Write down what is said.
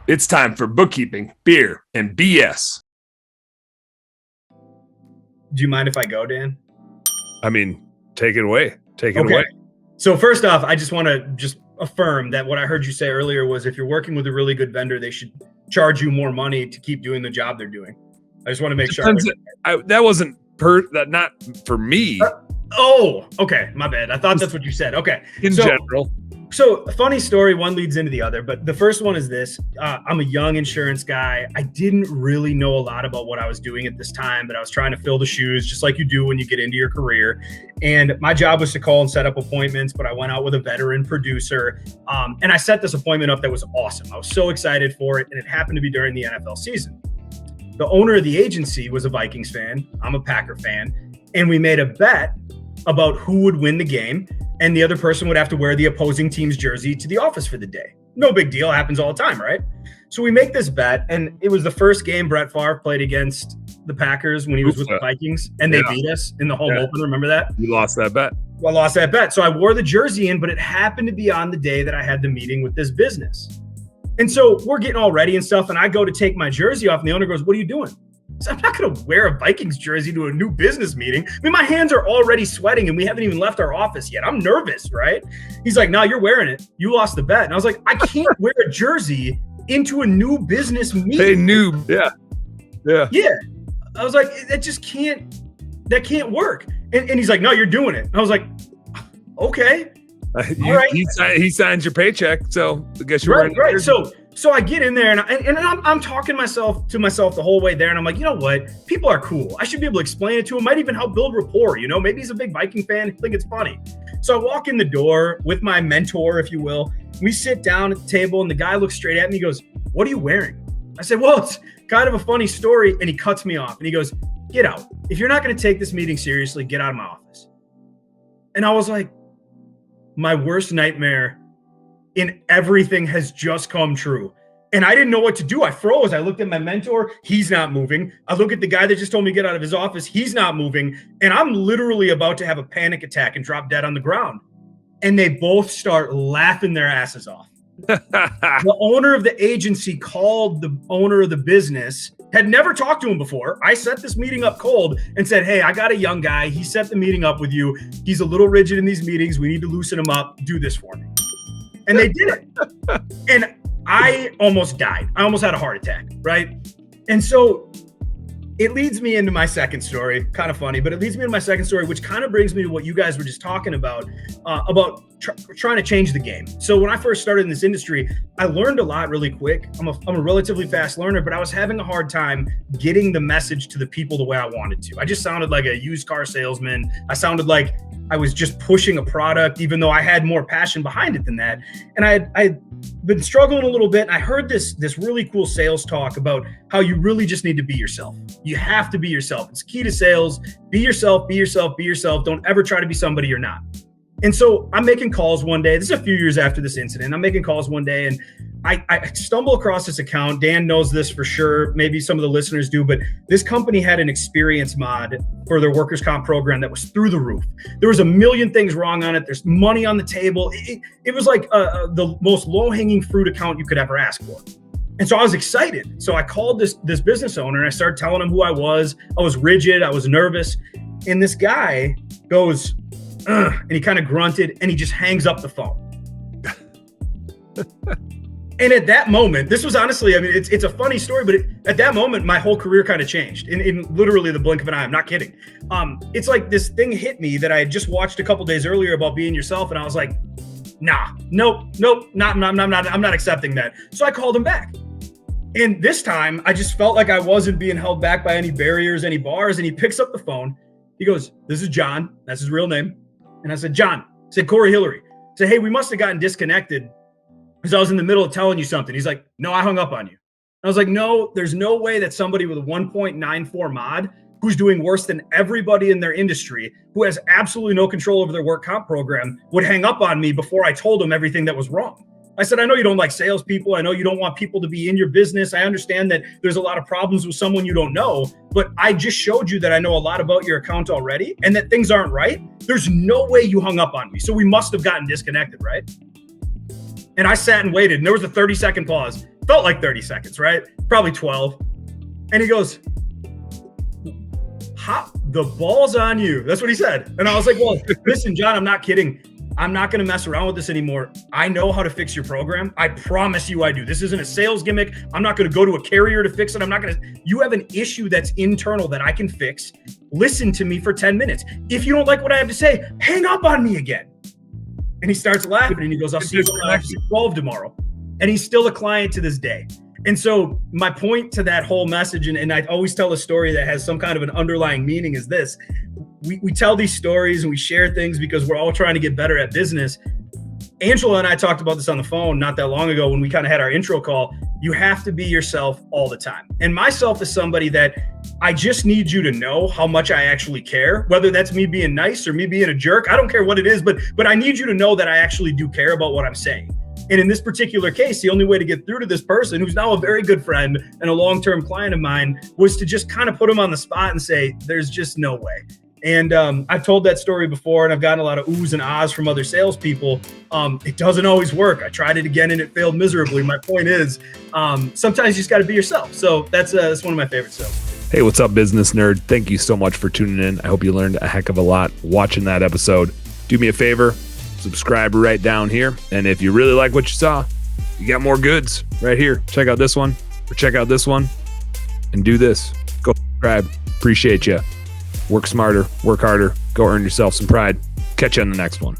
It's time for bookkeeping, beer, and BS. Do you mind if I go, Dan? I mean, take it away. Take it away. So first off, I just want to affirm that what I heard you say earlier was if you're working with a really good vendor, they should charge you more money to keep doing the job they're doing. I just want to make sure. That wasn't not for me. Okay. My bad. I thought that's what you said. Okay. In general. So funny story, one leads into the other, but the first one is this. I'm a young insurance guy. I didn't really know a lot about what I was doing at this time, but I was trying to fill the shoes just like you do when you get into your career. And my job was to call and set up appointments, but I went out with a veteran producer. And I set this appointment up that was awesome. I was so excited for it. And it happened to be during the NFL season. The owner of the agency was a Vikings fan. I'm a Packer fan. And we made a bet about who would win the game. And the other person would have to wear the opposing team's jersey to the office for the day. No big deal. Happens all the time, right? So we make this bet, and it was the first game Brett Favre played against the Packers when he was with the Vikings, and they beat us in the home opener. Remember that? You lost that bet. Well, I lost that bet. So I wore the jersey in, but it happened to be on the day that I had the meeting with this business. And so we're getting all ready and stuff, and I go to take my jersey off, and the owner goes, "What are you doing?" So I'm not going to wear a Vikings jersey to a new business meeting. I mean, my hands are already sweating and we haven't even left our office yet. I'm nervous, right? He's like, "No, you're wearing it. You lost the bet." And I was like, I can't wear a jersey into a new business meeting. They knew. Yeah. I was like, that can't work. And he's like, "No, you're doing it." And I was like, okay. All right. He signs your paycheck. So I guess you're right. So I get in there and I'm talking to myself the whole way there. And I'm like, you know what? People are cool. I should be able to explain it to him. Might even help build rapport. You know, maybe he's a big Viking fan. I think it's funny. So I walk in the door with my mentor, if you will. We sit down at the table and the guy looks straight at me. He goes, "What are you wearing?" I said, "Well, it's kind of a funny story." And he cuts me off and he goes, "Get out. If you're not going to take this meeting seriously, get out of my office." And I was like, my worst nightmare in everything has just come true. And I didn't know what to do. I froze. I looked at my mentor. He's not moving. I look at the guy that just told me to get out of his office. He's not moving. And I'm literally about to have a panic attack and drop dead on the ground. And they both start laughing their asses off. The owner of the agency called the owner of the business, had never talked to him before. I set this meeting up cold and said, "Hey, I got a young guy. He set the meeting up with you. He's a little rigid in these meetings. We need to loosen him up. Do this for me." And they did it. And I almost died. I almost had a heart attack, right? And so it leads me into my second story. Kind of funny, but it leads me into my second story, which kind of brings me to what you guys were just talking about trying to change the game. So when I first started in this industry, I learned a lot really quick. I'm a relatively fast learner, but I was having a hard time getting the message to the people the way I wanted to. I just sounded like a used car salesman. I sounded like I was just pushing a product, even though I had more passion behind it than that. And I'd been struggling a little bit. And I heard this really cool sales talk about how you really just need to be yourself. You have to be yourself. It's key to sales. Be yourself, be yourself, be yourself. Don't ever try to be somebody you're not. And so I'm making calls one day. This is a few years after this incident. I'm making calls one day and I stumble across this account. Dan knows this for sure. Maybe some of the listeners do, but this company had an experience mod for their workers' comp program that was through the roof. There was a million things wrong on it. There's money on the table. It was like the most low-hanging fruit account you could ever ask for. And so I was excited. So I called this business owner and I started telling him who I was. I was rigid. I was nervous. And this guy goes, and he kind of grunted and he just hangs up the phone. And at that moment, this was honestly, I mean, it's a funny story, but at that moment, my whole career kind of changed in literally the blink of an eye. I'm not kidding. It's like this thing hit me that I had just watched a couple days earlier about being yourself. And I was like, nope, I'm not accepting that. So I called him back. And this time I just felt like I wasn't being held back by any barriers, any bars. And he picks up the phone. He goes, "This is John." That's his real name. And I said, "John." I said, "Cory Hillary." I said, "Hey, we must have gotten disconnected because I was in the middle of telling you something." He's like, "No, I hung up on you." I was like, "No, there's no way that somebody with a 1.94 mod who's doing worse than everybody in their industry, who has absolutely no control over their work comp program, would hang up on me before I told him everything that was wrong." I said, "I know you don't like salespeople. I know you don't want people to be in your business. I understand that there's a lot of problems with someone you don't know, but I just showed you that I know a lot about your account already and that things aren't right. There's no way you hung up on me. So we must have gotten disconnected, right?" And I sat and waited, and there was a 30-second pause. Felt like 30 seconds, right? Probably 12. And he goes, the ball's on you. That's what he said. And I was like, well, listen, John, I'm not kidding. I'm not going to mess around with this anymore. I know how to fix your program. I promise you I do. This isn't a sales gimmick. I'm not going to go to a carrier to fix it. I'm not going to. You have an issue that's internal that I can fix. Listen to me for 10 minutes. If you don't like what I have to say, hang up on me again. And he starts laughing and he goes, I'll see you at 12 tomorrow. And he's still a client to this day. And so my point to that whole message, and I always tell a story that has some kind of an underlying meaning, is this. We tell these stories and we share things because we're all trying to get better at business. Angela and I talked about this on the phone not that long ago when we kind of had our intro call. You have to be yourself all the time. And myself is somebody that I just need you to know how much I actually care, whether that's me being nice or me being a jerk. I don't care what it is, but I need you to know that I actually do care about what I'm saying. And in this particular case, the only way to get through to this person, who's now a very good friend and a long-term client of mine, was to just kind of put him on the spot and say, there's just no way. And I've told that story before, and I've gotten a lot of oohs and ahs from other salespeople. It doesn't always work. I tried it again, and it failed miserably. My point is, sometimes you just got to be yourself. So that's one of my favorite sales. Hey, what's up, business nerd? Thank you so much for tuning in. I hope you learned a heck of a lot watching that episode. Do me a favor, subscribe right down here. And if you really like what you saw, you got more goods right here. Check out this one, or check out this one, and do this. Go subscribe. Appreciate you. Work smarter, work harder, go earn yourself some pride. Catch you on the next one.